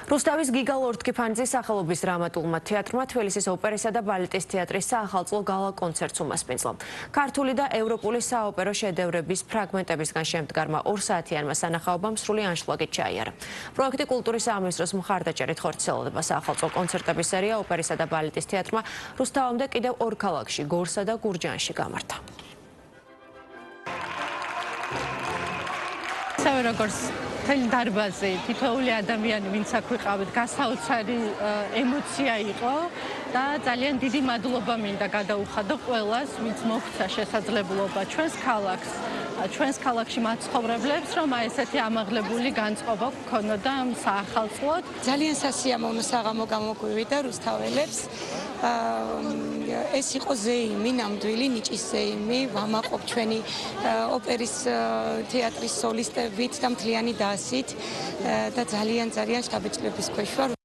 რუსთავის გიგა ლორთქიფანიძის სახელობის დრამატულმა თეატრმა თბილისის ოპერისა და ბალეტის თეატრის საახალწლო გალა კონცერტს უმასპინძლა. ქართული და ევროპული საოპერო შედევრების ფრაგმენტებისგან შემდგარმა 2 საათიანმა სანახაობამ სრული ანშლაგით ჩაიარა. პროექტი კულტურის სამინისტროს მხარდაჭერით ხორციელდება. საახალწლო კონცერტების სერია ოპერისა და ბალეტის თეატრმა რუსთავამდე კიდევ 2 ქალაქში, გორსა და გურჯაანში გამართა. მთელი დარბაზი თითოეული ადამიანი ვინც აქ ვიყავით გასაოცარი ემოცია იყო და ძალიან დიდი მადლობა მინდა გადაუხადო ყველას ვინც მოგვცა შესაძლებლობა ჩვენს ქალაქში მაცხოვრებლებს რომ ესეთი ამაღლებული განწყობა გქონოდა საახალწლოდ. ძალიან სასიამოვნო საღამო გამოგვივიდა რუსთაველებს. ეს იყო ზეიმი, ნამდვილი ნიჭის ზეიმი, ვამაყობ ჩვენი ოპერის თეატრის სოლისტებით და მთლიანი დასით და ძალიან შთაბეჭდილების ქვეშ ვარ.